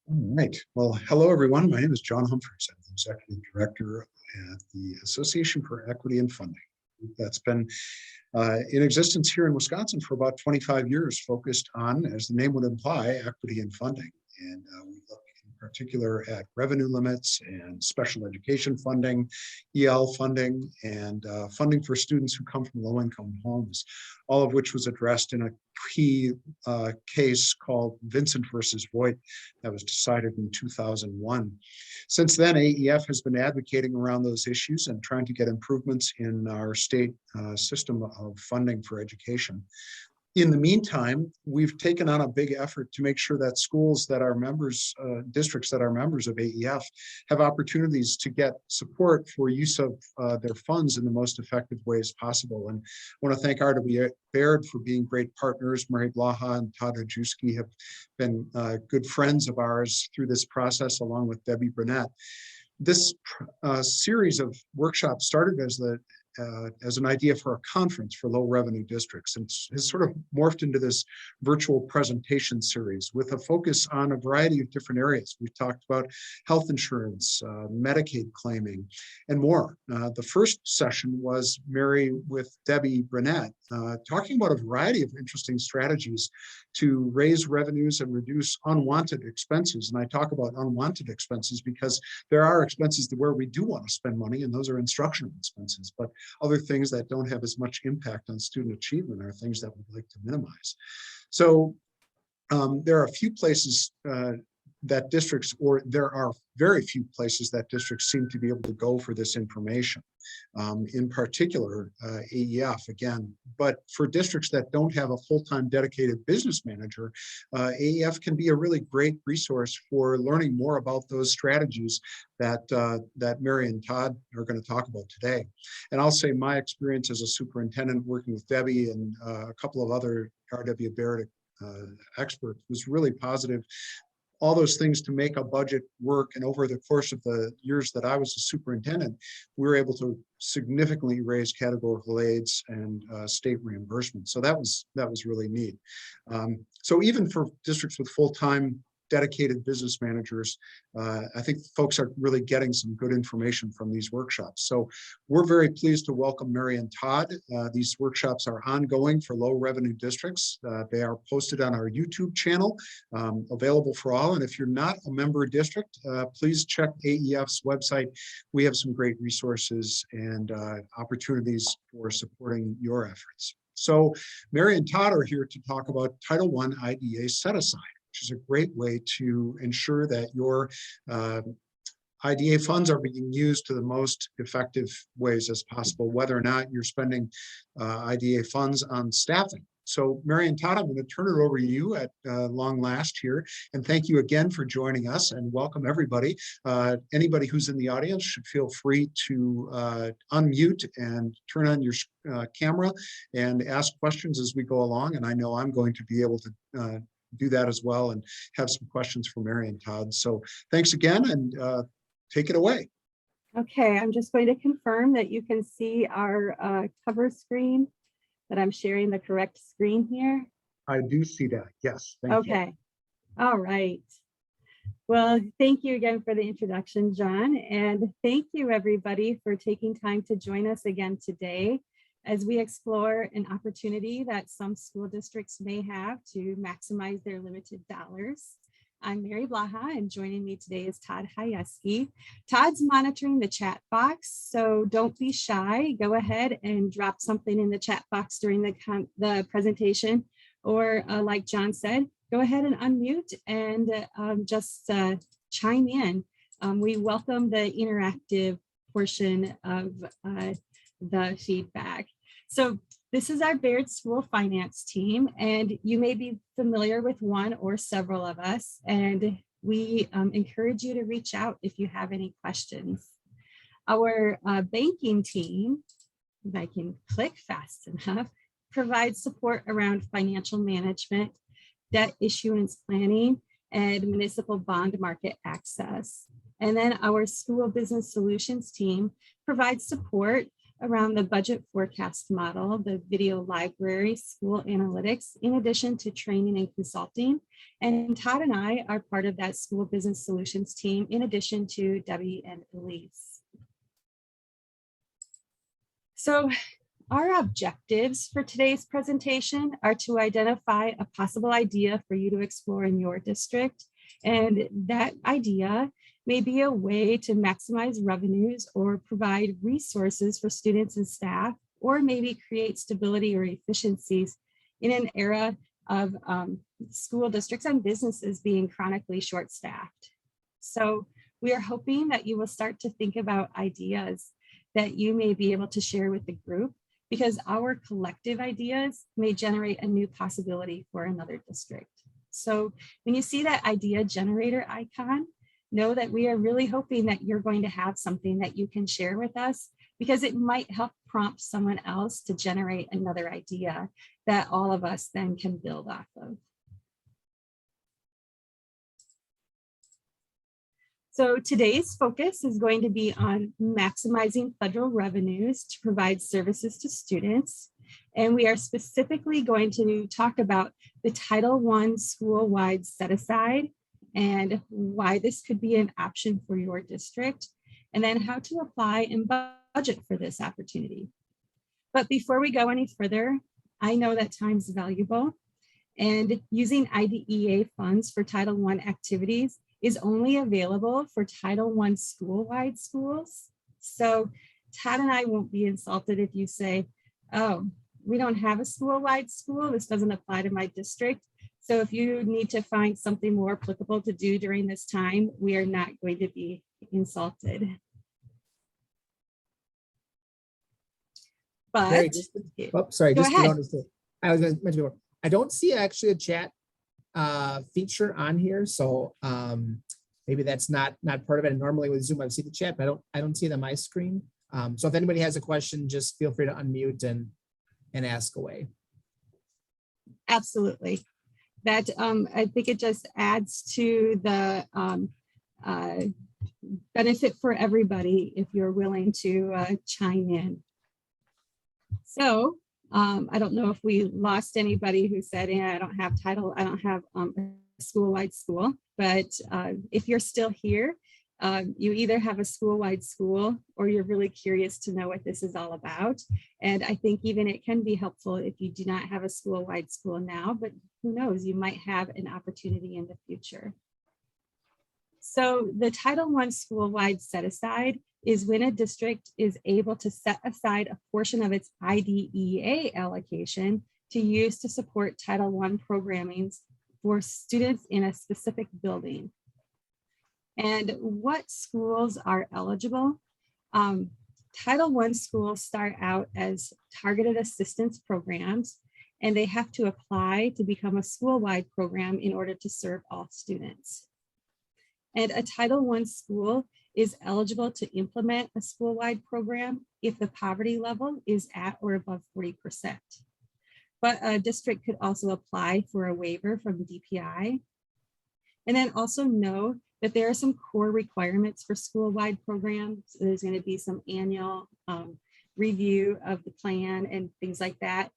All right. Well, hello, everyone. My name is John Humphreys. I'm the Executive Director at the Association for Equity and Funding. That's been in existence here in Wisconsin for about 25 years, focused on, as the name would imply, equity and funding. And we look in particular at revenue limits and special education funding, EL funding, and funding for students who come from low-income homes, all of which was addressed in a key case called Vincent versus Voigt that was decided in 2001. Since then, AEF has been advocating around those issues and trying to get improvements in our state system of funding for education. In the meantime, we've taken on a big effort to make sure that schools that are members, districts that are members of AEF, have opportunities to get support for use of their funds in the most effective ways possible. And I want to thank RW Baird for being great partners. Mary Blaha and Todd Hajewski have been good friends of ours through this process, along with Debbie Burnett. This series of workshops started as an idea for a conference for low revenue districts, and has sort of morphed into this virtual presentation series with a focus on a variety of different areas. We've talked about health insurance, Medicaid claiming, and more. The first session was Mary with Debbie Burnett talking about a variety of interesting strategies to raise revenues and reduce unwanted expenses. And I talk about unwanted expenses because there are expenses where we do want to spend money, and those are instructional expenses. But other things that don't have as much impact on student achievement are things that we'd like to minimize. So there are a few places that districts, or there are very few places that districts seem to be able to go for this information. In particular, AEF again, but for districts that don't have a full-time dedicated business manager, AEF can be a really great resource for learning more about those strategies that Mary and Todd are going to talk about today. And I'll say my experience as a superintendent working with Debbie and a couple of other RW Baird experts was really positive. All those things to make a budget work. And over the course of the years that I was a superintendent, we were able to significantly raise categorical aids and state reimbursement. So that was really neat. So even for districts with full-time dedicated business managers, I think folks are really getting some good information from these workshops. So we're very pleased to welcome Mary and Todd. These workshops are ongoing for low revenue districts. They are posted on our YouTube channel, available for all. And if you're not a member district, please check AEF's website. We have some great resources and opportunities for supporting your efforts. So Mary and Todd are here to talk about Title I IDA Setaside, which is a great way to ensure that your IDA funds are being used to the most effective ways as possible, whether or not you're spending IDA funds on staffing. So Mary and Todd, I'm going to turn it over to you at long last here. And thank you again for joining us, and welcome everybody. Anybody who's in the audience should feel free to unmute and turn on your camera and ask questions as we go along. And I know I'm going to be able to do that as well and have some questions for Mary and Todd. So thanks again, and take it away. Okay, I'm just going to confirm that you can see our cover screen, that I'm sharing the correct screen here. I do see that, yes. Thank you. Okay, all right. Well, thank you again for the introduction, John, and thank you everybody for taking time to join us again today as we explore an opportunity that some school districts may have to maximize their limited dollars. I'm Mary Blaha, and joining me today is Todd Hajewski. Todd's monitoring the chat box, so don't be shy. Go ahead and drop something in the chat box during the presentation, or like John said, go ahead and unmute and just chime in. We welcome the interactive portion of the feedback. So this is our Baird School Finance team, and you may be familiar with one or several of us, and we encourage you to reach out if you have any questions. Our banking team, if I can click fast enough, provides support around financial management, debt issuance planning, and municipal bond market access. And then our School Business Solutions team provides support around the budget forecast model, the video library, school analytics, in addition to training and consulting. And Todd and I are part of that school business solutions team, in addition to Debbie and Elise. So our objectives for today's presentation are to identify a possible idea for you to explore in your district. And that idea may be a way to maximize revenues or provide resources for students and staff, or maybe create stability or efficiencies in an era of school districts and businesses being chronically short-staffed. So we are hoping that you will start to think about ideas that you may be able to share with the group, because our collective ideas may generate a new possibility for another district. So when you see that idea generator icon, know that we are really hoping that you're going to have something that you can share with us, because it might help prompt someone else to generate another idea that all of us then can build off of. So today's focus is going to be on maximizing federal revenues to provide services to students. And we are specifically going to talk about the Title I school-wide set-aside and why this could be an option for your district, and then how to apply and budget for this opportunity. But before we go any further, I know that time's valuable, and using IDEA funds for Title I activities is only available for Title I school-wide schools. So Todd and I won't be insulted if you say, oh, we don't have a school-wide school, this doesn't apply to my district. So if you need to find something more applicable to do during this time, we are not going to be insulted. But Mary, sorry, go just ahead. to notice that I was going to mention before, I don't see actually a chat feature on here, so maybe that's not part of it. And normally with Zoom I see the chat, but I don't see it on my screen. So if anybody has a question, just feel free to unmute and ask away. Absolutely. That I think it just adds to the benefit for everybody if you're willing to chime in. So I don't know if we lost anybody who said, yeah, I don't have a school-wide school, but if you're still here, you either have a school-wide school or you're really curious to know what this is all about. And I think even it can be helpful if you do not have a school-wide school now, but who knows, you might have an opportunity in the future. So the Title I school-wide set-aside is when a district is able to set aside a portion of its IDEA allocation to use to support Title I programming for students in a specific building. And what schools are eligible? Title I schools start out as targeted assistance programs, and they have to apply to become a school-wide program in order to serve all students. And a Title I school is eligible to implement a school-wide program if the poverty level is at or above 40%. But a district could also apply for a waiver from DPI. And then also know that there are some core requirements for school-wide programs. There's going to be some annual review of the plan and things like that.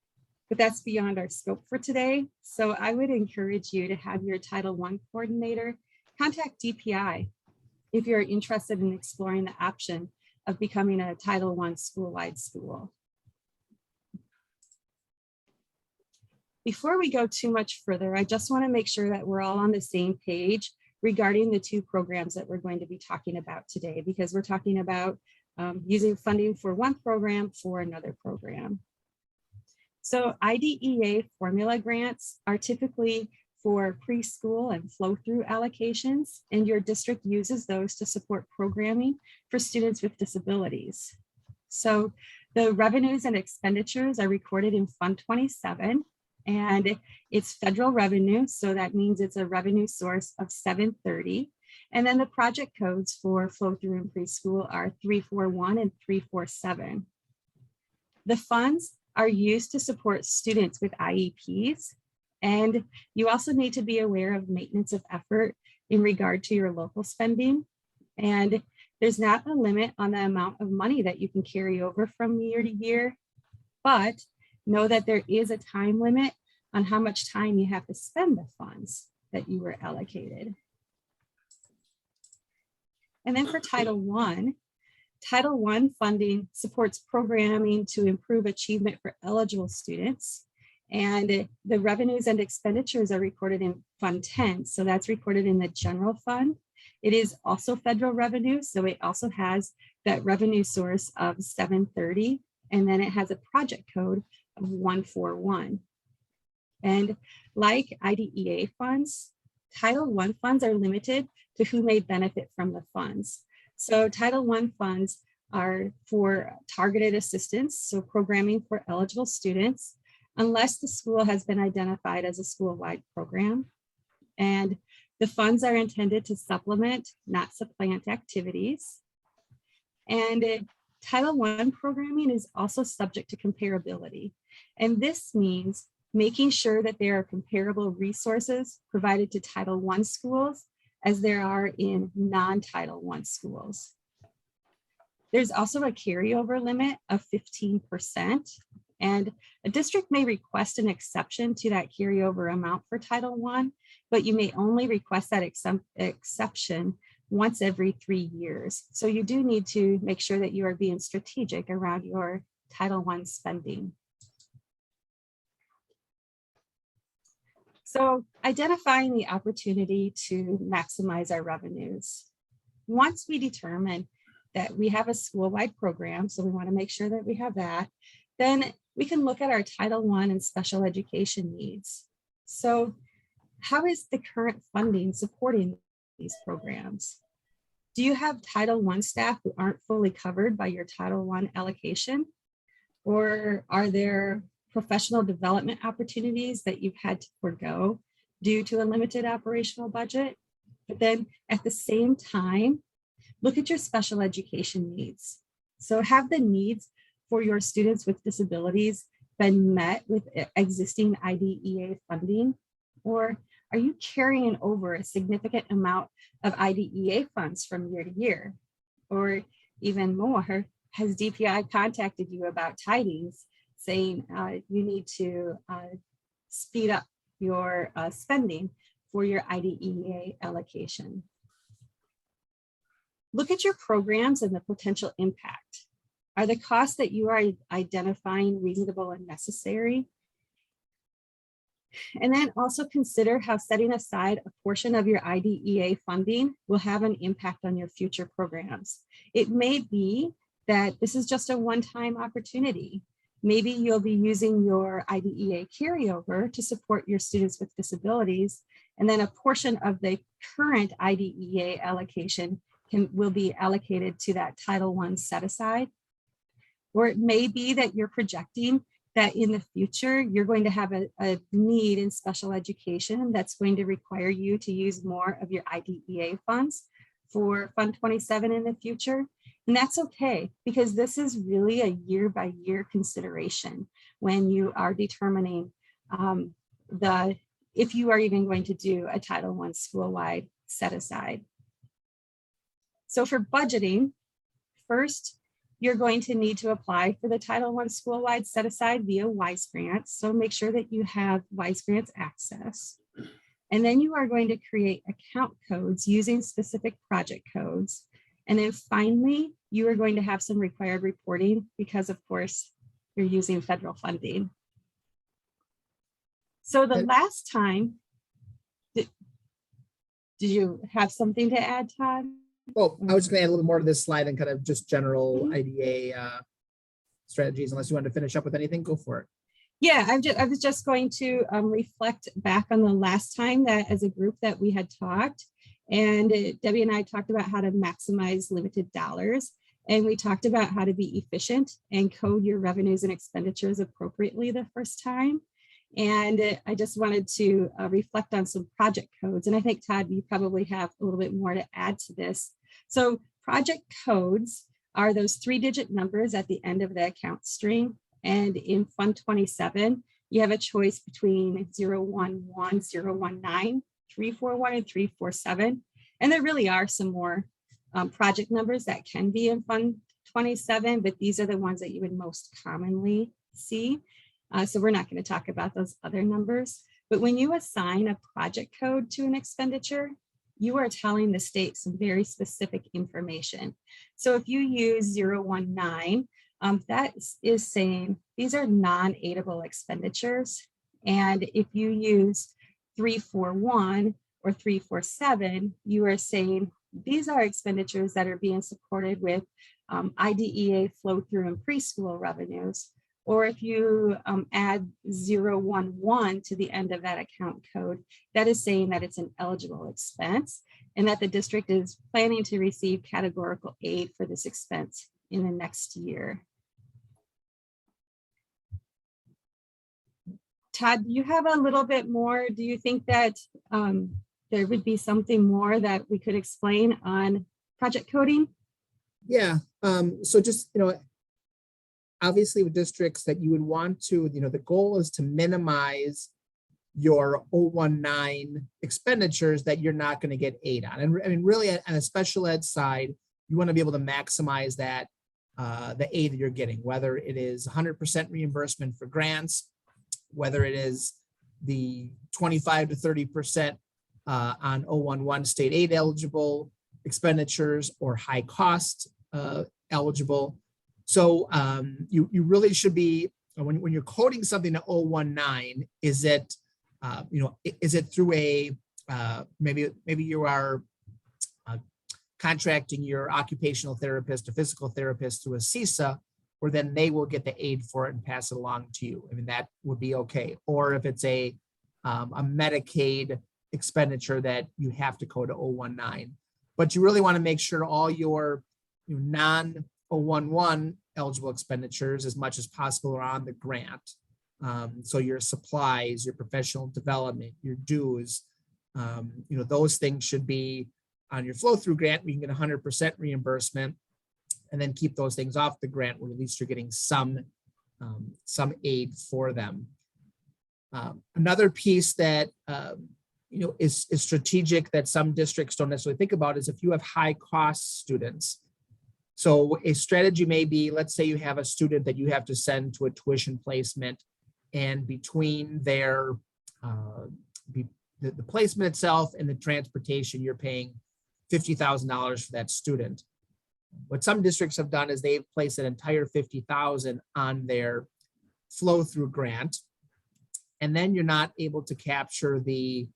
But that's beyond our scope for today. So I would encourage you to have your Title I coordinator contact DPI if you're interested in exploring the option of becoming a Title I school-wide school. Before we go too much further, I just want to make sure that we're all on the same page regarding the two programs that we're going to be talking about today, because we're talking about using funding for one program for another program. So IDEA formula grants are typically for preschool and flow-through allocations, and your district uses those to support programming for students with disabilities. So the revenues and expenditures are recorded in Fund 27, and it's federal revenue, so that means it's a revenue source of 730. And then the project codes for flow-through and preschool are 341 and 347. The funds are used to support students with IEPs, and you also need to be aware of maintenance of effort in regard to your local spending. And There's not a limit on the amount of money that you can carry over from year to year, but know that there is a time limit on how much time you have to spend the funds that you were allocated. And then for Title I funding supports programming to improve achievement for eligible students. And the revenues and expenditures are recorded in Fund 10. So that's recorded in the general fund. It is also federal revenue. So it also has that revenue source of 730. And then it has a project code of 141. And like IDEA funds, Title I funds are limited to who may benefit from the funds. So Title I funds are for targeted assistance, so programming for eligible students, unless the school has been identified as a school-wide program. And the funds are intended to supplement, not supplant activities. And Title I programming is also subject to comparability. And this means making sure that there are comparable resources provided to Title I schools as there are in non-Title I schools. There's also a carryover limit of 15%, and a district may request an exception to that carryover amount for Title I, but you may only request that exception once every 3 years. So you do need to make sure that you are being strategic around your Title I spending. So identifying the opportunity to maximize our revenues. Once we determine that we have a school-wide program, so we want to make sure that we have that, then we can look at our Title I and special education needs. So how is the current funding supporting these programs? Do you have Title I staff who aren't fully covered by your Title I allocation? Or are there professional development opportunities that you've had to forego due to a limited operational budget? But then at the same time, look at your special education needs. So have the needs for your students with disabilities been met with existing IDEA funding? Or are you carrying over a significant amount of IDEA funds from year to year? Or even more, has DPI contacted you about tidings saying you need to speed up your spending for your IDEA allocation? Look at your programs and the potential impact. Are the costs that you are identifying reasonable and necessary? And then also consider how setting aside a portion of your IDEA funding will have an impact on your future programs. It may be that this is just a one-time opportunity. Maybe you'll be using your IDEA carryover to support your students with disabilities, and then a portion of the current IDEA allocation will be allocated to that Title I set aside. Or it may be that you're projecting that in the future, you're going to have a need in special education that's going to require you to use more of your IDEA funds for Fund 27 in the future. And that's okay, because this is really a year-by-year consideration when you are determining if you are even going to do a Title I school-wide set aside. So for budgeting, first, you're going to need to apply for the Title I school-wide set aside via WISE grants. So make sure that you have WISE grants access. And then you are going to create account codes using specific project codes. And then finally, you are going to have some required reporting because, of course, you're using federal funding. So the last time, did you have something to add, Todd? Well, I was just going to add a little more to this slide and kind of just general IDA strategies. Unless you wanted to finish up with anything, go for it. Yeah, I was just going to reflect back on the last time that as a group that we had talked, and Debbie and I talked about how to maximize limited dollars, and we talked about how to be efficient and code your revenues and expenditures appropriately the first time. And I just wanted to reflect on some project codes. And I think, Todd, you probably have a little bit more to add to this. So project codes are those 3-digit numbers at the end of the account string. And in Fund 27, you have a choice between 011, 019, 341, and 347. And there really are some more project numbers that can be in Fund 27, but these are the ones that you would most commonly see. So we're not going to talk about those other numbers. But when you assign a project code to an expenditure, you are telling the state some very specific information. So if you use 019, that is saying these are non-aidable expenditures. And if you use 341 or 347, you are saying these are expenditures that are being supported with IDEA flow through and preschool revenues. Or if you add 011 to the end of that account code, that is saying that it's an eligible expense and that the district is planning to receive categorical aid for this expense in the next year. Todd, do you have a little bit more? Do you think that there would be something more that we could explain on project coding? Yeah, so just, obviously with districts that you would want to, the goal is to minimize your 019 expenditures that you're not going to get aid on. And I mean, really on a special ed side, you want to be able to maximize that, the aid that you're getting, whether it is 100% reimbursement for grants, whether it is the 25 to 30% on 011 state aid eligible expenditures or high cost eligible. So you really should be, when you're coding something to 019, is it, is it through a, maybe you are contracting your occupational therapist or physical therapist through a CISA, where then they will get the aid for it and pass it along to you. I mean, that would be okay. Or if it's a Medicaid expenditure that you have to code to 019. But you really want to make sure all your non-011 eligible expenditures as much as possible are on the grant. So your supplies, your professional development, your dues, those things should be on your flow through grant. We can get 100% reimbursement and then keep those things off the grant where at least you're getting some aid for them. Another piece that is strategic that some districts don't necessarily think about is if you have high cost students. So a strategy may be, let's say you have a student that you have to send to a tuition placement, and between their the placement itself and the transportation, you're paying $50,000 for that student. What some districts have done is they've placed an entire $50,000 on their flow through grant, and then you're not able to capture the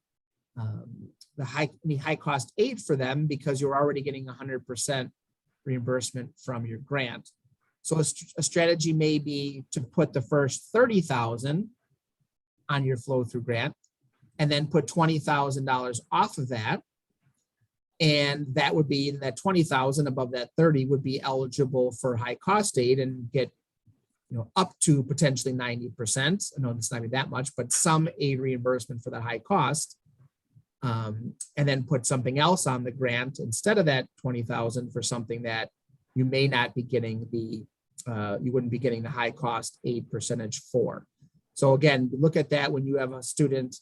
high cost aid for them because you're already getting 100% reimbursement from your grant. So a strategy may be to put the first $30,000 on your flow through grant and then put $20,000 off of that. And that would be that 20,000 above that 30 would be eligible for high cost aid and get, up to potentially 90%. No, it's not that much, but some aid reimbursement for that high cost. And then put something else on the grant instead of that 20,000 for something that you may not be getting you wouldn't be getting the high cost aid percentage for. So again, look at that when you have a student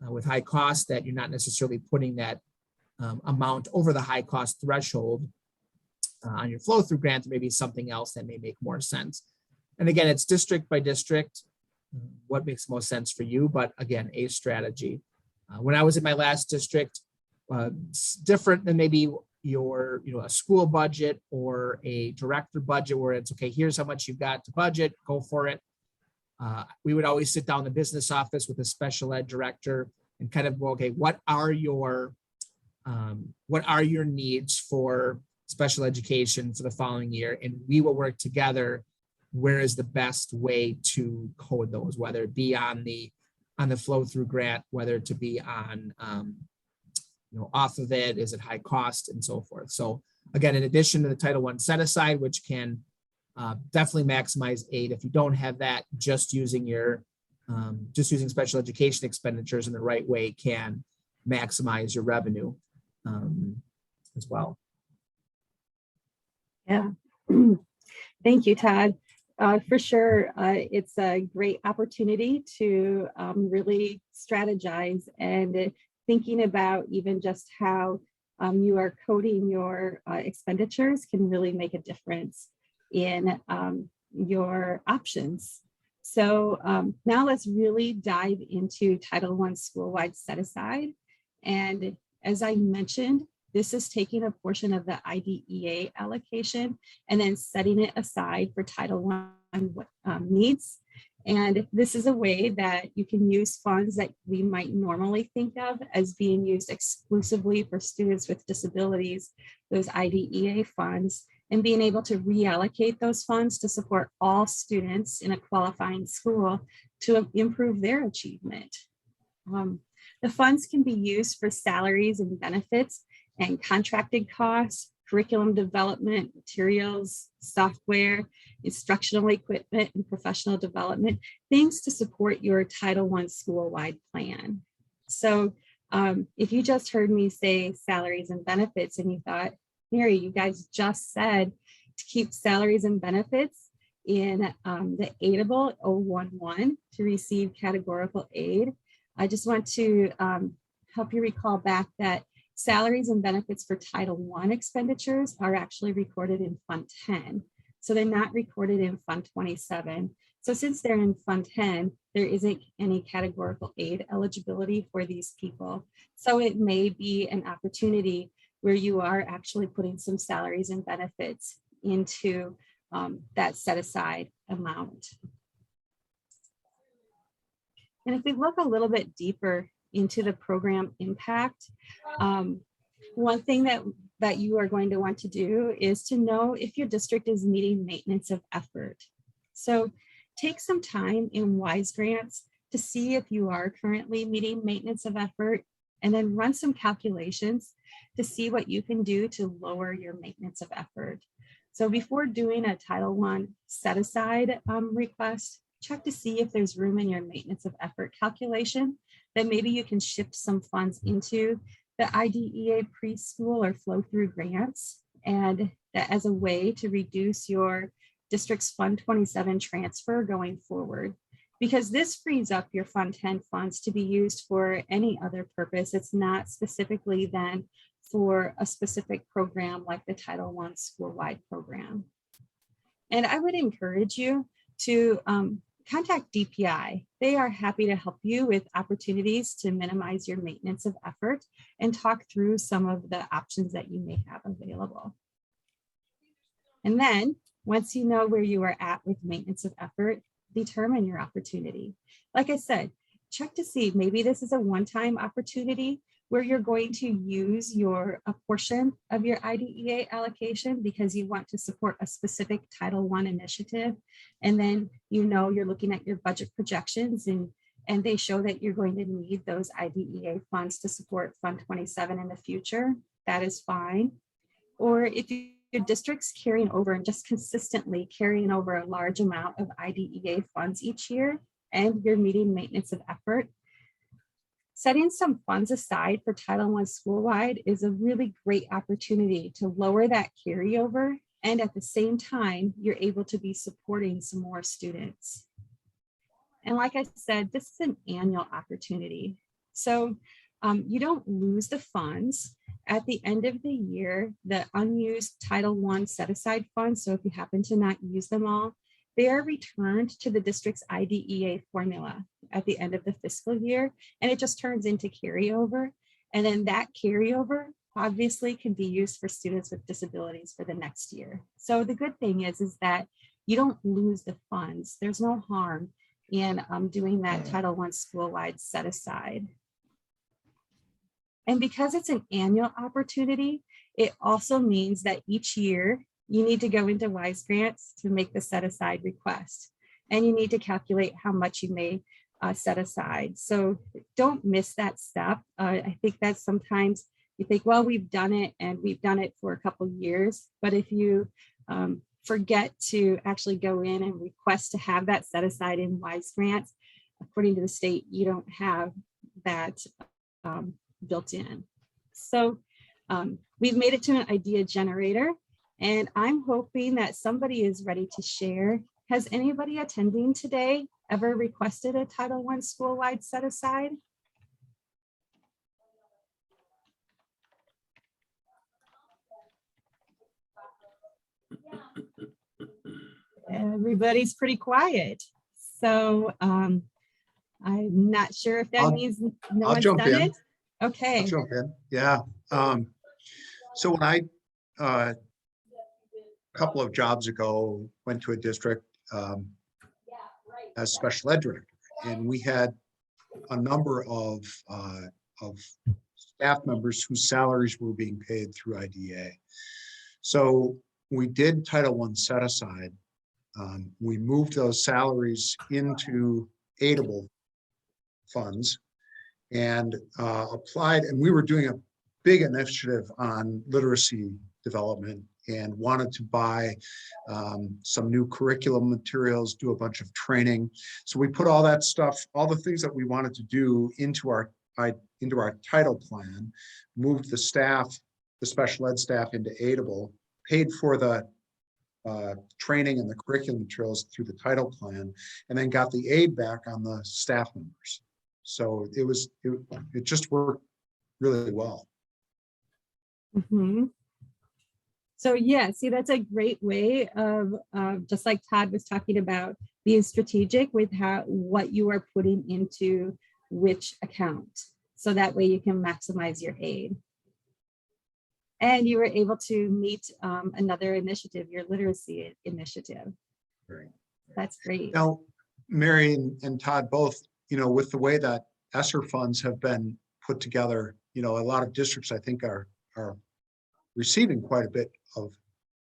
with high cost that you're not necessarily putting that amount over the high cost threshold on your flow through grant, maybe something else that may make more sense. And again, it's district by district, what makes most sense for you, but again, a strategy. When I was in my last district, different than maybe your, a school budget or a director budget where it's okay, here's how much you've got to budget, go for it. We would always sit down in the business office with a special ed director and kind of go, okay, what are your needs for special education for the following year? And we will work together. Where is the best way to code those, whether it be on the flow through grant, whether to be on, off of it, is it high cost and so forth. So again, in addition to the Title I set aside, which can definitely maximize aid. If you don't have that, just using special education expenditures in the right way can maximize your revenue as well. Yeah, thank you, Todd. For sure, it's a great opportunity to really strategize and thinking about even just how you are coding your expenditures can really make a difference in your options. So now let's really dive into Title I Schoolwide Set Aside. And as I mentioned, this is taking a portion of the IDEA allocation and then setting it aside for Title I needs. And this is a way that you can use funds that we might normally think of as being used exclusively for students with disabilities, those IDEA funds, and being able to reallocate those funds to support all students in a qualifying school to improve their achievement. The funds can be used for salaries and benefits and contracted costs, curriculum development, materials, software, instructional equipment, and professional development, things to support your Title I school-wide plan. So if you just heard me say salaries and benefits and you thought, Mary, you guys just said to keep salaries and benefits in the aidable 011 to receive categorical aid, I just want to help you recall back that salaries and benefits for Title I expenditures are actually recorded in Fund 10. So they're not recorded in Fund 27. So since they're in Fund 10, there isn't any categorical aid eligibility for these people. So it may be an opportunity where you are actually putting some salaries and benefits into that set aside amount. And if we look a little bit deeper into the program impact, one thing that you are going to want to do is to know if your district is meeting maintenance of effort. So take some time in WISE grants to see if you are currently meeting maintenance of effort, and then run some calculations to see what you can do to lower your maintenance of effort. So before doing a Title I set aside request, check to see if there's room in your maintenance of effort calculation that maybe you can shift some funds into the IDEA preschool or flow through grants, and that as a way to reduce your district's Fund 27 transfer going forward. Because this frees up your Fund 10 funds to be used for any other purpose. It's not specifically then for a specific program like the Title I school-wide program. And I would encourage you to contact DPI. They are happy to help you with opportunities to minimize your maintenance of effort and talk through some of the options that you may have available. And then once you know where you are at with maintenance of effort, determine your opportunity. Like I said, check to see maybe this is a one-time opportunity where you're going to use a portion of your IDEA allocation because you want to support a specific Title I initiative. And then you're looking at your budget projections and they show that you're going to need those IDEA funds to support Fund 27 in the future. That is fine. Or if your district's carrying over and just consistently carrying over a large amount of IDEA funds each year and you're meeting maintenance of effort, setting some funds aside for Title I school-wide is a really great opportunity to lower that carryover, and at the same time, you're able to be supporting some more students. And like I said, this is an annual opportunity. So you don't lose the funds. At the end of the year, the unused Title I set-aside funds, so if you happen to not use them all, they are returned to the district's IDEA formula at the end of the fiscal year, and it just turns into carryover. And then that carryover obviously can be used for students with disabilities for the next year. So the good thing is that you don't lose the funds. There's no harm in doing that Title I school-wide set aside. And because it's an annual opportunity, it also means that each year you need to go into WISE grants to make the set aside request. And you need to calculate how much you may set aside. So don't miss that step. I think that sometimes you think, well, we've done it and we've done it for a couple of years. But if you forget to actually go in and request to have that set aside in WISE grants, according to the state, you don't have that built in. So we've made it to an idea generator, and I'm hoping that somebody is ready to share. Has anybody attending today ever requested a Title I school-wide set aside? Everybody's pretty quiet. So I'm not sure if that I'll- means no I'll one's jump done in. it. Okay. I'll jump in. Yeah. So when I, a couple of jobs ago, went to a district as special ed director, and we had a number of staff members whose salaries were being paid through IDA. So we did Title I set aside. We moved those salaries into aidable funds and applied, and we were doing a big initiative on literacy development and wanted to buy some new curriculum materials, do a bunch of training. So we put all that stuff, all the things that we wanted to do into our title plan, moved the staff, the special ed staff into aidable, paid for the training and the curriculum materials through the title plan, and then got the aid back on the staff members. So it just worked really well. Mhm. So yeah, see, that's a great way of just like Todd was talking about, being strategic with what you are putting into which account. So that way you can maximize your aid. And you were able to meet another initiative, your literacy initiative. Right. That's great. Now, Mary and Todd both, with the way that ESSER funds have been put together, a lot of districts, I think, are receiving quite a bit of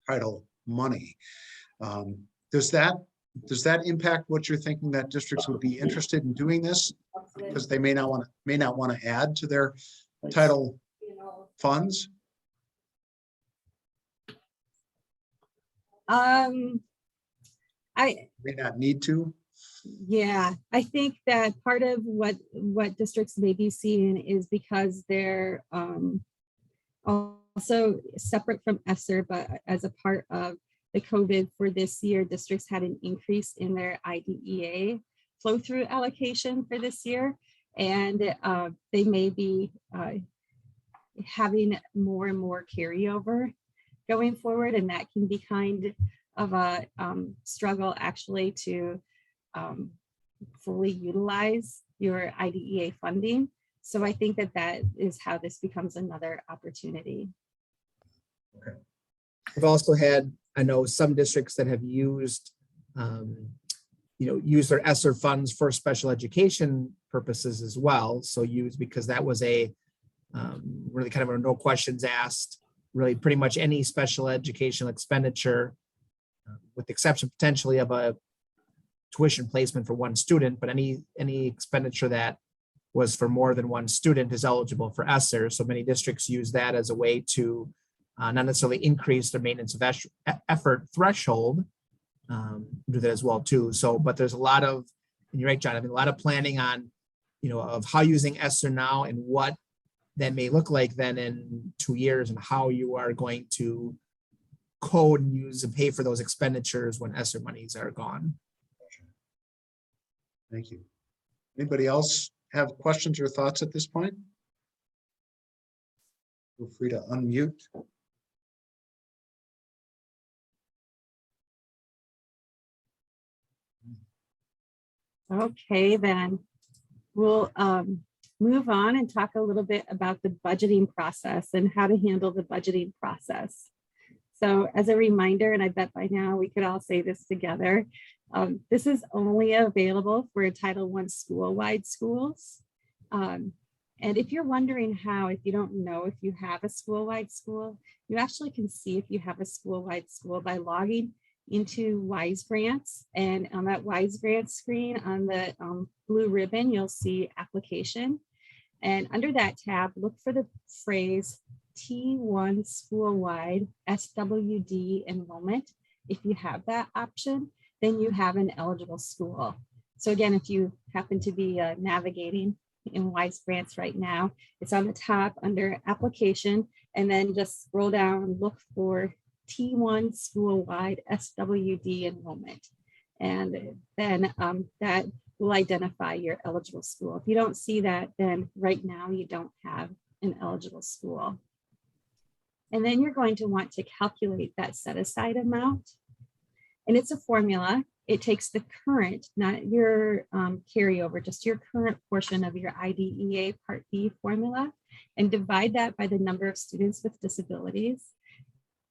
title money. Does that impact what you're thinking, that districts would be interested in doing this because they may not want to add to their title funds? May not need to. Yeah, I think that part of what districts may be seeing is because they're also separate from ESSER, but as a part of the COVID for this year, districts had an increase in their IDEA flow through allocation for this year. And they may be having more and more carryover going forward. And that can be kind of a struggle actually to fully utilize your IDEA funding. So I think that is how this becomes another opportunity. Okay. I've also had, I know some districts that have used, use their ESSER funds for special education purposes as well. So because that was a really kind of a no questions asked, really pretty much any special educational expenditure, with the exception potentially of a tuition placement for one student, but any expenditure that was for more than one student is eligible for ESSER. So many districts use that as a way to not necessarily increase their maintenance of effort threshold, do that as well too. So, but there's a lot of, and you're right, John, I mean, a lot of planning on, of how using ESSER now and what that may look like then in 2 years and how you are going to code and use and pay for those expenditures when ESSER monies are gone. Thank you. Anybody else have questions or thoughts at this point? Feel free to unmute. Okay, then we'll move on and talk a little bit about the budgeting process and how to handle the budgeting process. So as a reminder, and I bet by now we could all say this together, this is only available for Title I school-wide schools. And if you're wondering how, if you don't know if you have a school-wide school, you actually can see if you have a school-wide school by logging into WISE Grants. And on that WISE Grants screen on the blue ribbon, you'll see application. And under that tab, look for the phrase T1 school-wide SWD enrollment. If you have that option, then you have an eligible school. So again, if you happen to be navigating in WISE Grants right now, it's on the top under application, and then just scroll down and look for T1 school-wide SWD enrollment. And then that will identify your eligible school. If you don't see that, then right now you don't have an eligible school. And then you're going to want to calculate that set aside amount. And it's a formula. It takes the current, not your carryover, just your current portion of your IDEA Part B formula, and divide that by the number of students with disabilities.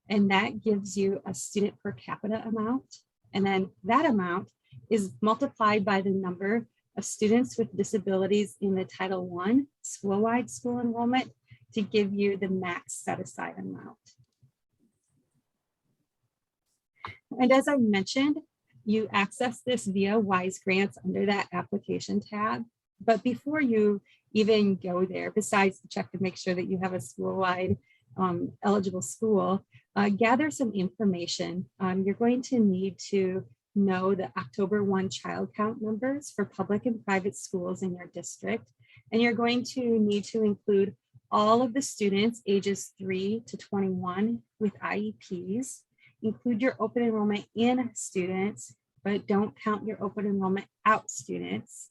And that gives you a student per capita amount. And then that amount is multiplied by the number of students with disabilities in the Title I school-wide school enrollment to give you the max set-aside amount. And as I mentioned, you access this via WISE grants under that application tab. But before you even go there, besides check to make sure that you have a school-wide eligible school, gather some information. You're going to need to know the October 1 child count numbers for public and private schools in your district. And you're going to need to include all of the students ages 3 to 21 with IEPs. Include your open enrollment in students, but don't count your open enrollment out students.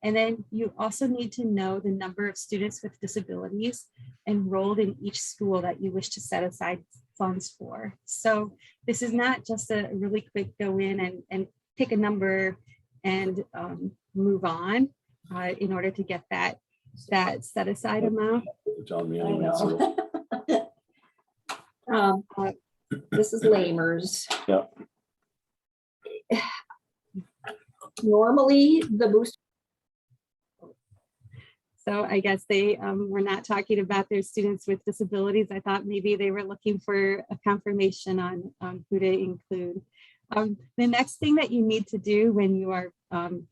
And then you also need to know the number of students with disabilities enrolled in each school that you wish to set aside funds for. So this is not just a really quick go in and pick a number and move on in order to get that set aside amount. This is Lamers. Yeah. Normally the booster. So I guess they were not talking about their students with disabilities. I thought maybe they were looking for a confirmation on who to include. The next thing that you need to do when you are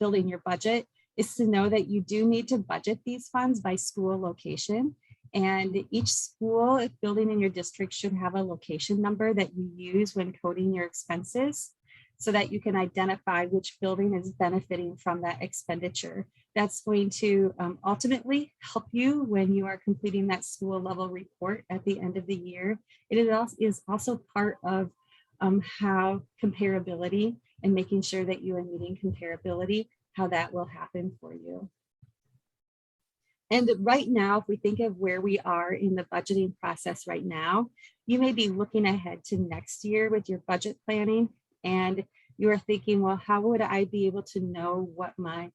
building your budget is to know that you do need to budget these funds by school location. And each school building in your district should have a location number that you use when coding your expenses so that you can identify which building is benefiting from that expenditure. That's going to ultimately help you when you are completing that school level report at the end of the year. It is also part of how comparability and making sure that you are meeting comparability, how that will happen for you. And right now, if we think of where we are in the budgeting process right now, you may be looking ahead to next year with your budget planning, and you are thinking, well, how would I be able to know what my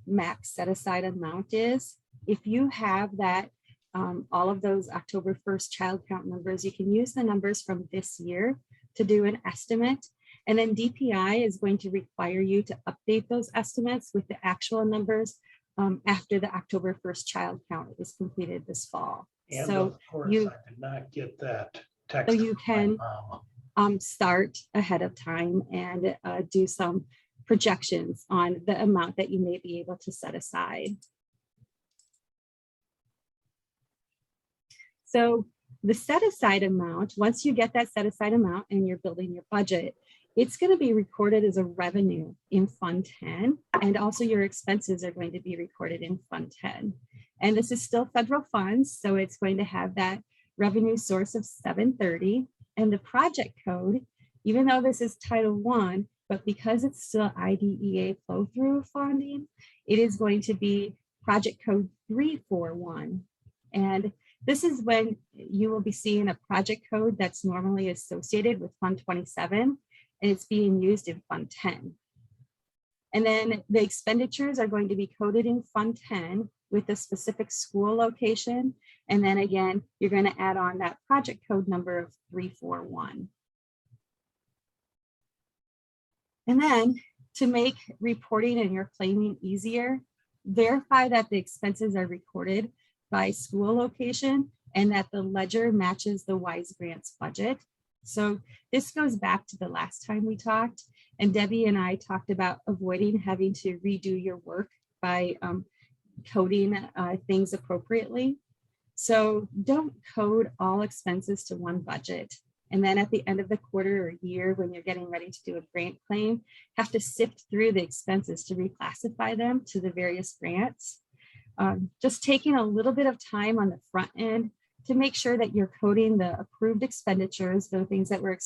max set aside amount is? If you have that, all of those October 1st child count numbers, you can use the numbers from this year to do an estimate. And then DPI is going to require you to update those estimates with the actual numbers after the October 1st child count is completed this fall. And so of course, you, I did not get that text. so you from my can mom. start ahead of time and do some projections on the amount that you may be able to set aside. So the set aside amount, once you get that set aside amount and you're building your budget, it's going to be recorded as a revenue in Fund 10, and also your expenses are going to be recorded in Fund 10. And this is still federal funds, so it's going to have that revenue source of 730. And the project code, even though this is Title I, but because it's still IDEA flow-through funding, it is going to be project code 341. And this is when you will be seeing a project code that's normally associated with Fund 27, and it's being used in Fund 10. And then the expenditures are going to be coded in Fund 10 with a specific school location. And then again, you're going to add on that project code number of 341. And then to make reporting and your claiming easier, verify that the expenses are recorded by school location and that the ledger matches the WISE grants budget. So this goes back to the last time we talked, and Debbie and I talked about avoiding having to redo your work by coding things appropriately. So don't code all expenses to one budget. And then at the end of the quarter or year, when you're getting ready to do a grant claim, have to sift through the expenses to reclassify them to the various grants. Just taking a little bit of time on the front end to make sure that you're coding the approved expenditures, the things that were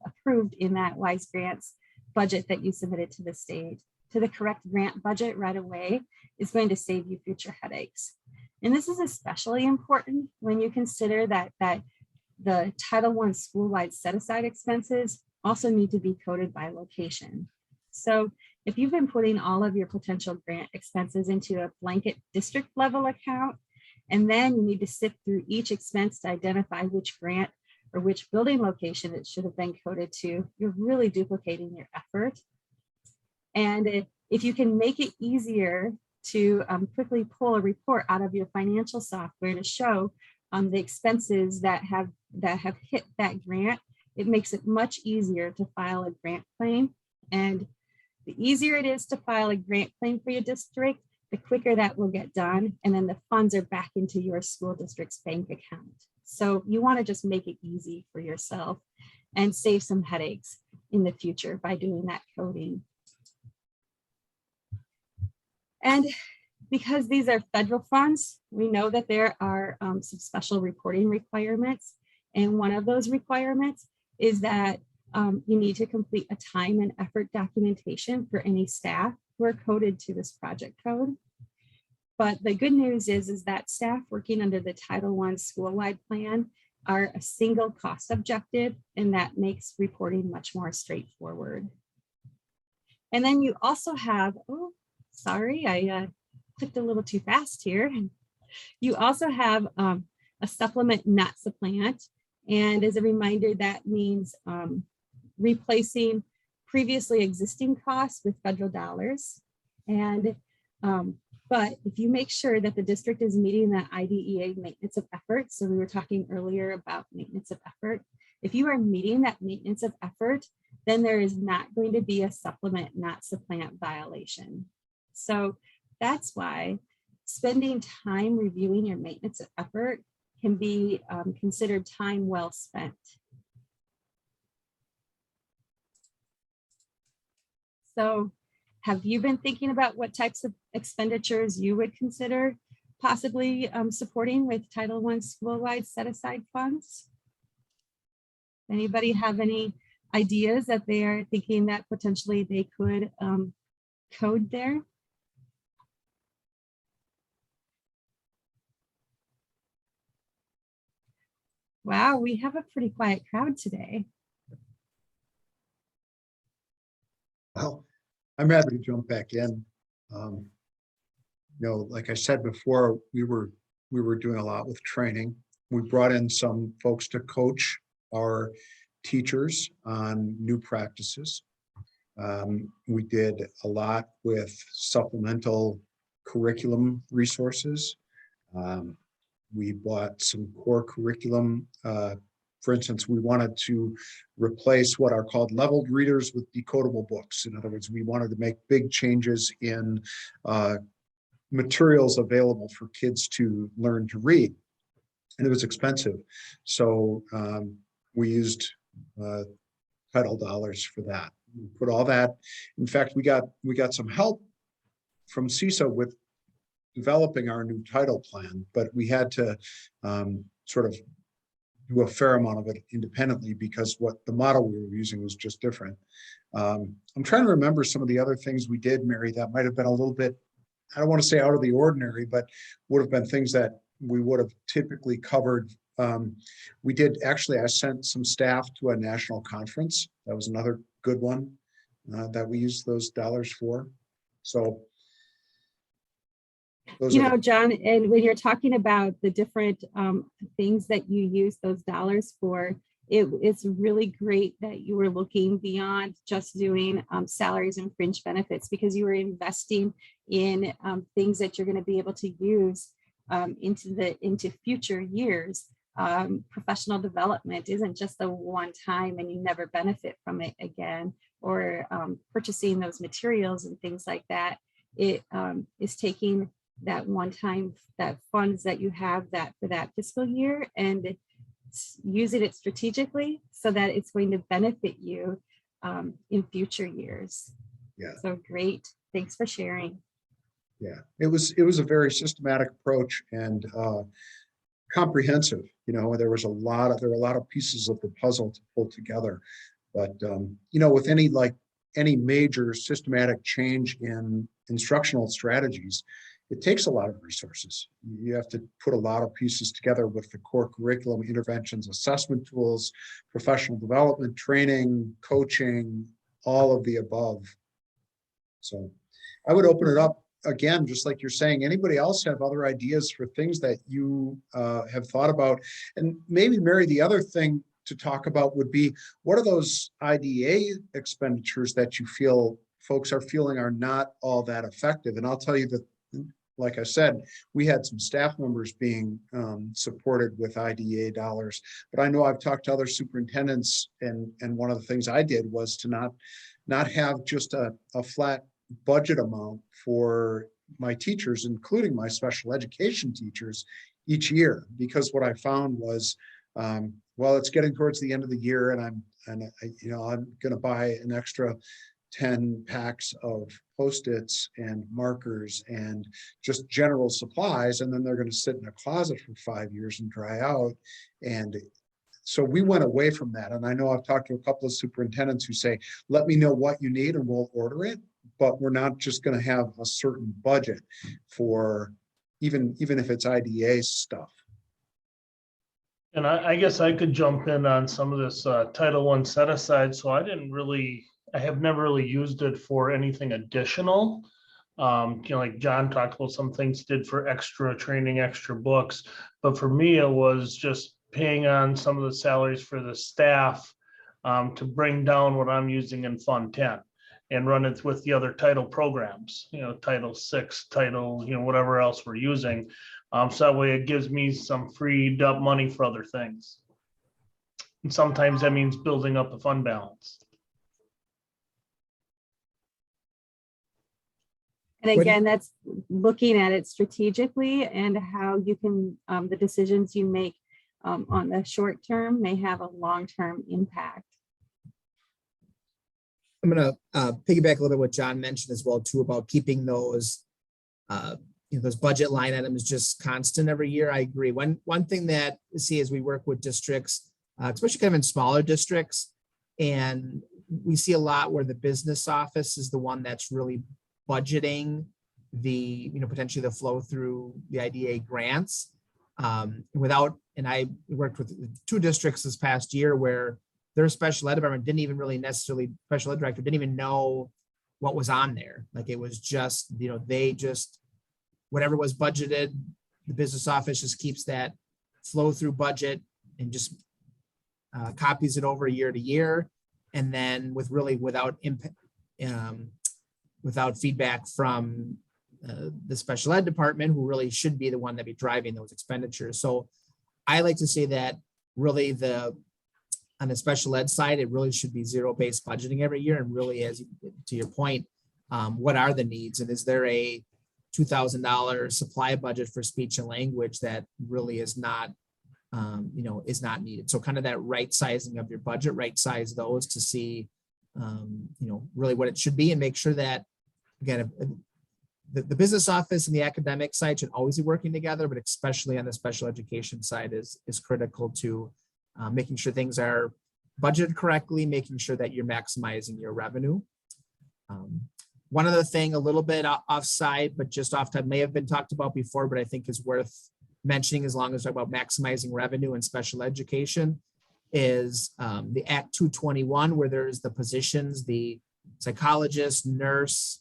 approved in that WISE grants budget that you submitted to the state, to the correct grant budget right away is going to save you future headaches. And this is especially important when you consider that the Title I school-wide set-aside expenses also need to be coded by location. So if you've been putting all of your potential grant expenses into a blanket district level account, and then you need to sift through each expense to identify which grant or which building location it should have been coded to, you're really duplicating your effort. And if you can make it easier to quickly pull a report out of your financial software to show the expenses that have hit that grant, it makes it much easier to file a grant claim. And the easier it is to file a grant claim for your district, the quicker that will get done. And then the funds are back into your school district's bank account. So you want to just make it easy for yourself and save some headaches in the future by doing that coding. And because these are federal funds, we know that there are some special reporting requirements. And one of those requirements is that you need to complete a time and effort documentation for any staff who are coded to this project code. But the good news is that staff working under the Title I Schoolwide plan are a single cost objective, and that makes reporting much more straightforward. And then you also have, oh, sorry, I clicked a little too fast here. You also have a supplement not supplant. And as a reminder, that means replacing previously existing costs with federal dollars. And but if you make sure that the district is meeting that IDEA maintenance of effort, so we were talking earlier about maintenance of effort, if you are meeting that maintenance of effort, then there is not going to be a supplement not supplant violation. So that's why spending time reviewing your maintenance of effort can be considered time well spent. So have you been thinking about what types of expenditures you would consider possibly supporting with Title I Schoolwide set-aside funds? Anybody have any ideas that they are thinking that potentially they could code there? Wow, we have a pretty quiet crowd today. Well, I'm happy to jump back in. You know, like I said before, we were doing a lot with training. We brought in some folks to coach our teachers on new practices. We did a lot with supplemental curriculum resources. We bought some core curriculum. For instance, we wanted to replace what are called leveled readers with decodable books. In other words, we wanted to make big changes in materials available for kids to learn to read. And it was expensive. So we used title dollars for that. We put all that. In fact, we got some help from CISA with developing our new title plan, but we had to sort of do a fair amount of it independently because what the model we were using was just different. I'm trying to remember some of the other things we did, Mary, that might have been a little bit, I don't want to say out of the ordinary, but would have been things that we would have typically covered. We did, actually, I sent some staff to a national conference. That was another good one that we used those dollars for. So you know, John, and when you're talking about the different things that you use those dollars for, it's really great that you were looking beyond just doing salaries and fringe benefits, because you were investing in things that you're going to be able to use into future years. Professional development isn't just a one time and you never benefit from it again, or purchasing those materials and things like that. It is taking that one time, that funds that you have that for that fiscal year, and using it strategically so that it's going to benefit you in future years. Yeah. So great. Thanks for sharing. Yeah, it was a very systematic approach and comprehensive. You know, there were a lot of pieces of the puzzle to pull together. But you know, with any major systematic change in instructional strategies, it takes a lot of resources. You have to put a lot of pieces together with the core curriculum, interventions, assessment tools, professional development, training, coaching, all of the above. So I would open it up again, just like you're saying. Anybody else have other ideas for things that you have thought about? And maybe, Mary, the other thing to talk about would be, what are those IDA expenditures that you feel folks are feeling are not all that effective? And I'll tell you that, like I said, we had some staff members being supported with IDA dollars, but I know I've talked to other superintendents, and one of the things I did was to not have just a flat budget amount for my teachers, including my special education teachers, each year, because what I found was, well, it's getting towards the end of the year, and I'm going to buy an extra 10 packs of Post-its and markers and just general supplies, and then they're going to sit in a closet for 5 years and dry out. And so we went away from that. And I know I've talked to a couple of superintendents who say, let me know what you need and we'll order it, but we're not just going to have a certain budget for even if it's IDA stuff. And I guess I could jump in on some of this Title I set aside. So I have never really used it for anything additional. Like John talked about some things he did for extra training, extra books. But for me, it was just paying on some of the salaries for the staff to bring down what I'm using in Fund 10 and run it with the other title programs, Title VI, title, whatever else we're using. So that way it gives me some freed up money for other things. And sometimes that means building up a fund balance. And again, that's looking at it strategically and how you can, the decisions you make on the short term may have a long-term impact. I'm going to piggyback a little bit what John mentioned as well too, about keeping those those budget line items just constant every year. I agree. One thing that we see as we work with districts, especially kind of in smaller districts, and we see a lot where the business office is the one that's really budgeting the potentially the flow through the IDA grants and I worked with 2 districts this past year where their special ed department didn't even really necessarily, special ed director didn't even know what was on there. Like it was just, they just, whatever was budgeted, the business office just keeps that flow through budget and just copies it over year to year. And then without feedback from the special ed department, who really should be the one that be driving those expenditures. So I like to say that really on the special ed side, it really should be zero-based budgeting every year. And really, as to your point, what are the needs? And is there a $2,000 supply budget for speech and language that really is not, is not needed? So kind of that right sizing of your budget, right size those to see, really what it should be, and make sure that, again, the business office and the academic side should always be working together, but especially on the special education side is critical to making sure things are budgeted correctly, making sure that you're maximizing your revenue. One other thing, a little bit offside, but just off time, may have been talked about before, but I think is worth mentioning as long as we're talking about maximizing revenue in special education, is the Act 221, where there's the positions, the psychologist, nurse,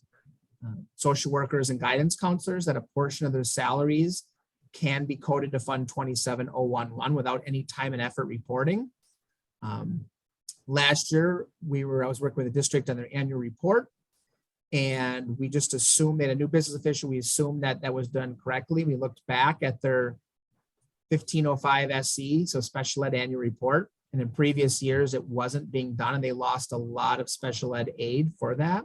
social workers, and guidance counselors, that a portion of their salaries can be coded to Fund 27011 without any time and effort reporting. Last year, I was working with a district on their annual report, and we just assumed, that a new business official, we assumed that that was done correctly. We looked back at their 1505 SE, so special ed annual report, and in previous years it wasn't being done, and they lost a lot of special ed aid for that.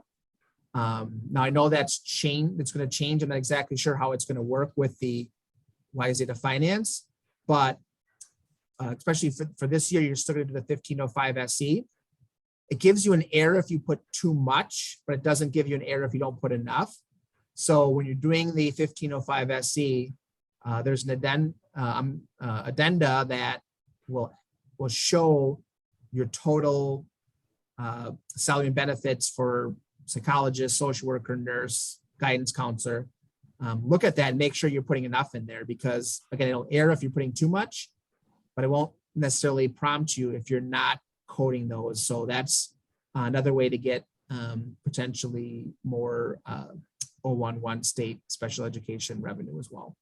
Now I know that's changed, it's going to change. I'm not exactly sure how it's going to work with the YZ finance, but especially for this year, you're still going to do the 1505 SE. It gives you an error if you put too much, but it doesn't give you an error if you don't put enough. So when you're doing the 1505 SE, there's an addenda that will show your total salary and benefits for psychologist, social worker, nurse, guidance counselor, look at that and make sure you're putting enough in there, because again, it'll err if you're putting too much, but it won't necessarily prompt you if you're not coding those. So that's another way to get potentially more 011 state special education revenue as well.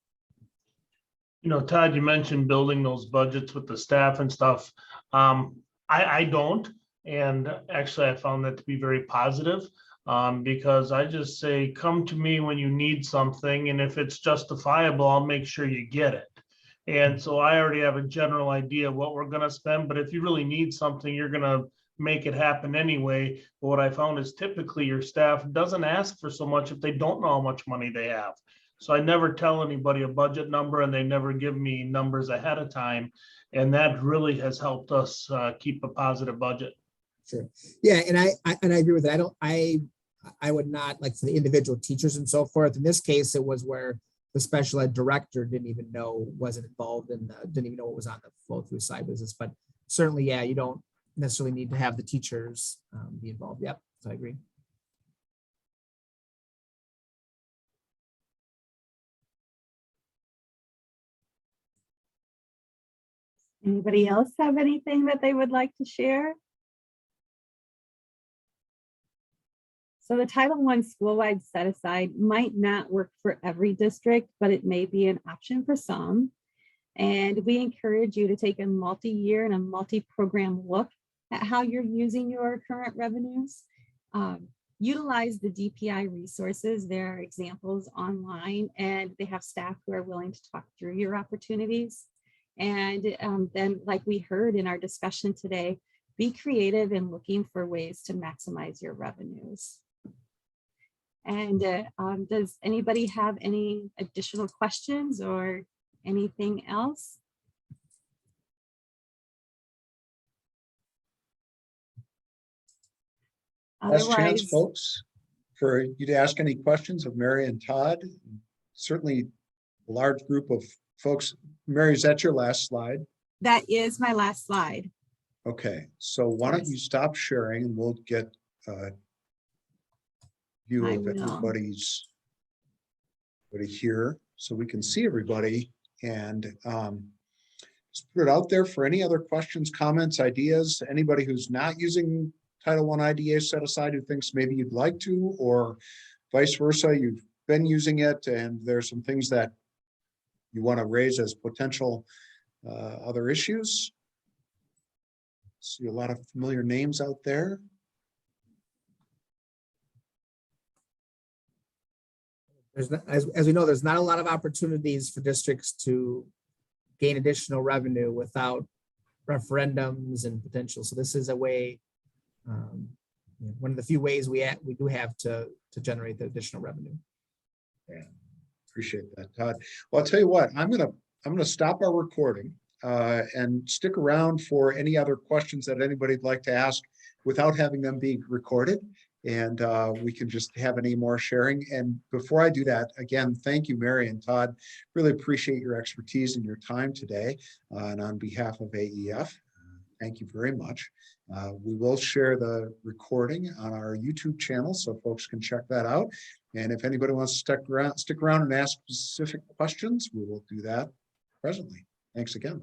You know, Todd, you mentioned building those budgets with the staff and stuff. I don't, and actually I found that to be very positive, because I just say, come to me when you need something, and if it's justifiable, I'll make sure you get it. And so I already have a general idea of what we're gonna spend, but if you really need something, you're gonna make it happen anyway. But what I found is typically your staff doesn't ask for so much if they don't know how much money they have. So I never tell anybody a budget number, and they never give me numbers ahead of time. And that really has helped us keep a positive budget. Sure. Yeah, and I agree with that. I would not, like, for the individual teachers and so forth. In this case, it was where the special ed director didn't even know, wasn't involved in didn't even know what was on the flow through side business. But certainly, yeah, you don't necessarily need to have the teachers be involved. Yep, so I agree. Anybody else have anything that they would like to share? So the Title I school-wide set aside might not work for every district, but it may be an option for some. And we encourage you to take a multi-year and a multi-program look at how you're using your current revenues. Utilize the DPI resources. There are examples online, and they have staff who are willing to talk through your opportunities. And then, like we heard in our discussion today, be creative in looking for ways to maximize your revenues. And does anybody have any additional questions or anything else? Last chance, Otherwise, folks, for you to ask any questions of Mary and Todd. Certainly a large group of folks. Mary, is that your last slide? that is my last slide. Okay, so why don't you stop sharing and we'll get a view I of will. everybody's here so we can see everybody, and just put it out there for any other questions, comments, ideas. Anybody who's not using Title I IDA set aside who thinks maybe you'd like to, or vice versa, you've been using it and there's some things that you want to raise as potential other issues. See a lot of familiar names out there. There's not, as we know, there's not a lot of opportunities for districts to gain additional revenue without referendums and potential. So this is a way, one of the few ways we do have to generate the additional revenue. Yeah, appreciate that, Todd. Well, I'll tell you what, I'm gonna stop our recording and stick around for any other questions that anybody'd like to ask without having them be recorded. And we can just have any more sharing. And before I do that, again, thank you, Mary and Todd. Really appreciate your expertise and your time today. And on behalf of AEF, thank you very much. We will share the recording on our YouTube channel so folks can check that out. And if anybody wants to stick around and ask specific questions, we will do that presently. Thanks again.